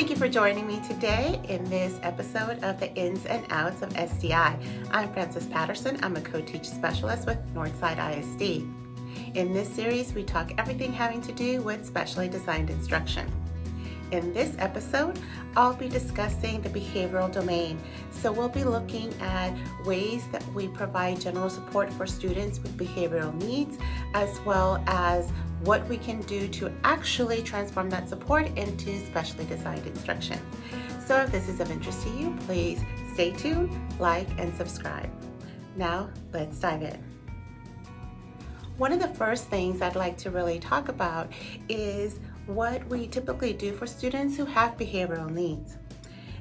Thank you for joining me today in this episode of the Ins and Outs of SDI. I'm Frances Patterson. I'm a co-teach specialist with Northside ISD. In this series, we talk everything having to do with specially designed instruction. In this episode, I'll be discussing the behavioral domain. So we'll be looking at ways that we provide general support for students with behavioral needs, as well as what we can do to actually transform that support into specially designed instruction. So if this is of interest to you, please stay tuned, like, and subscribe. Now, let's dive in. One of the first things I'd like to really talk about is what we typically do for students who have behavioral needs.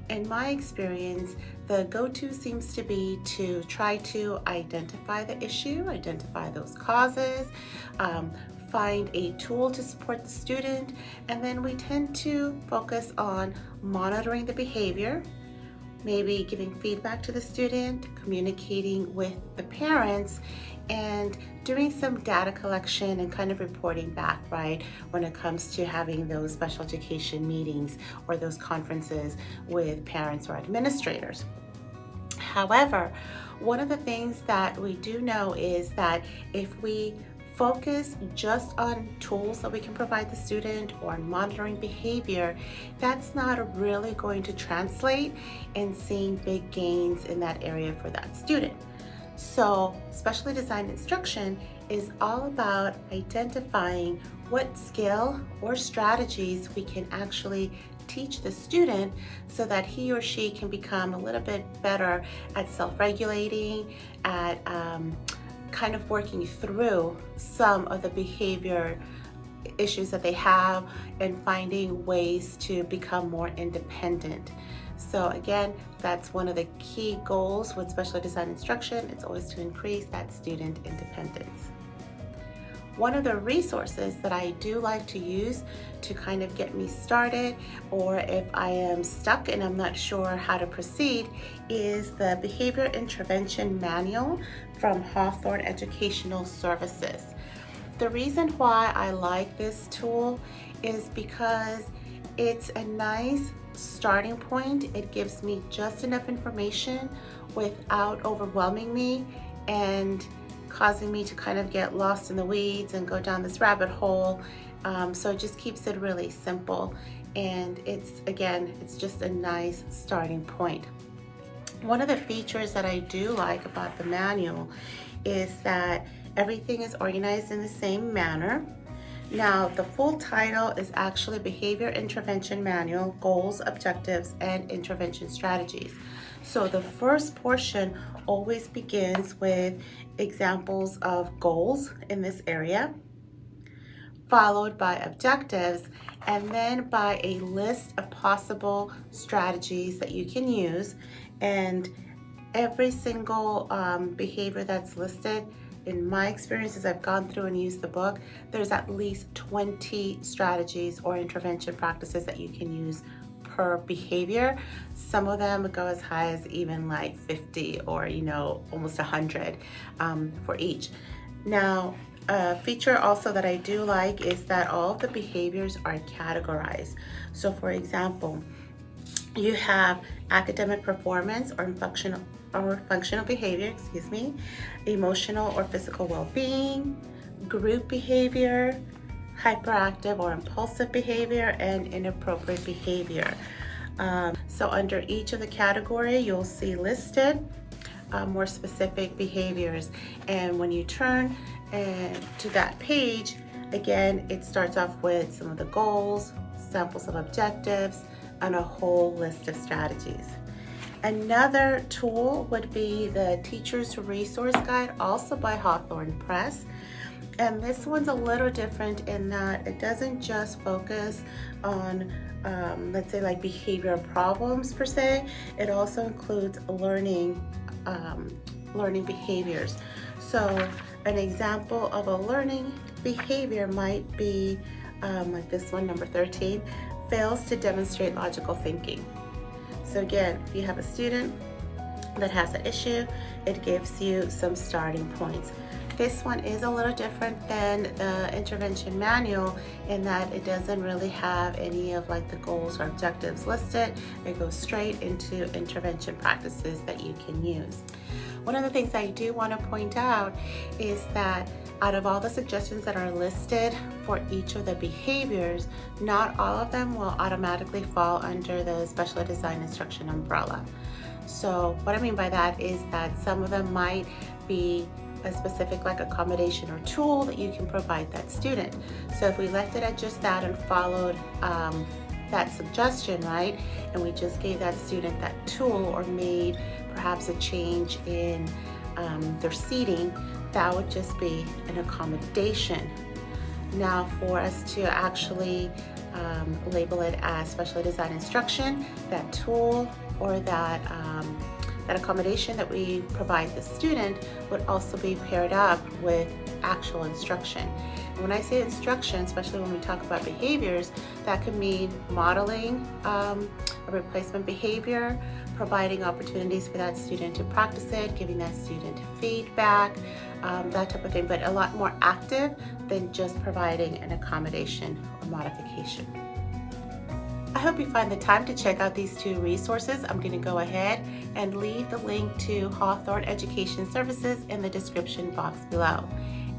In my experience, the go-to seems to be to try to identify the issue, identify those causes, find a tool to support the student, and then we tend to focus on monitoring the behavior, maybe giving feedback to the student, communicating with the parents, and doing some data collection and kind of reporting back, right, when it comes to having those special education meetings or those conferences with parents or administrators. However, one of the things that we do know is that if we focus just on tools that we can provide the student or monitoring behavior, that's not really going to translate in seeing big gains in that area for that student. So specially designed instruction is all about identifying what skill or strategies we can actually teach the student so that he or she can become a little bit better at self-regulating, at kind of working through some of the behavior issues that they have and finding ways to become more independent. So again, that's one of the key goals with specially designed instruction. It's always to increase that student independence. One of the resources that I do like to use to kind of get me started, or if I am stuck and I'm not sure how to proceed, is the Behavior Intervention Manual from Hawthorne Educational Services. The reason why I like this tool is because it's a nice starting point. It gives me just enough information without overwhelming me and causing me to kind of get lost in the weeds and go down this rabbit hole. So it just keeps it really simple, and it's just a nice starting point. One of the features that I do like about the manual is that everything is organized in the same manner. Now, the full title is actually Behavior Intervention Manual, Goals, Objectives, and Intervention Strategies. So the first portion always begins with examples of goals in this area, followed by objectives, and then by a list of possible strategies that you can use. And every single behavior that's listed, in my experience, as I've gone through and used the book, there's at least 20 strategies or intervention practices that you can use per behavior. Some of them go as high as even like 50 or almost 100 for each. Now, a feature also that I do like is that all of the behaviors are categorized. So for example, you have academic performance or functional behavior, emotional or physical well-being, group behavior, hyperactive or impulsive behavior, and inappropriate behavior. So under each of the category, you'll see listed more specific behaviors. And when you turn to that page, again, it starts off with some of the goals, samples of objectives, and a whole list of strategies. Another tool would be the Teacher's Resource Guide, also by Hawthorne Press. And this one's a little different in that it doesn't just focus on, let's say, like behavior problems per se. It also includes learning behaviors. So an example of a learning behavior might be like this one, number 13, fails to demonstrate logical thinking. So again, if you have a student that has an issue, it gives you some starting points. This one is a little different than the intervention manual in that it doesn't really have any of like the goals or objectives listed. It goes straight into intervention practices that you can use. One of the things I do want to point out is that out of all the suggestions that are listed for each of the behaviors, not all of them will automatically fall under the special ed design instruction umbrella. So what I mean by that is that some of them might be a specific like accommodation or tool that you can provide that student. So if we left it at just that and followed that suggestion, right, and we just gave that student that tool or made perhaps a change in their seating, that would just be an accommodation. Now for us to actually label it as special ed design instruction, that tool or that accommodation that we provide the student would also be paired up with actual instruction. And when I say instruction, especially when we talk about behaviors, that could mean modeling a replacement behavior, providing opportunities for that student to practice it, giving that student feedback, that type of thing, but a lot more active than just providing an accommodation or modification. I hope you find the time to check out these two resources. I'm going to go ahead and leave the link to Hawthorne Education Services in the description box below.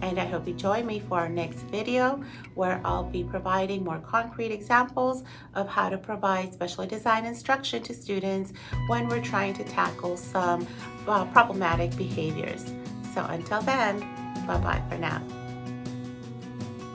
And I hope you join me for our next video where I'll be providing more concrete examples of how to provide special ed design instruction to students when we're trying to tackle some problematic behaviors. So until then, bye-bye for now.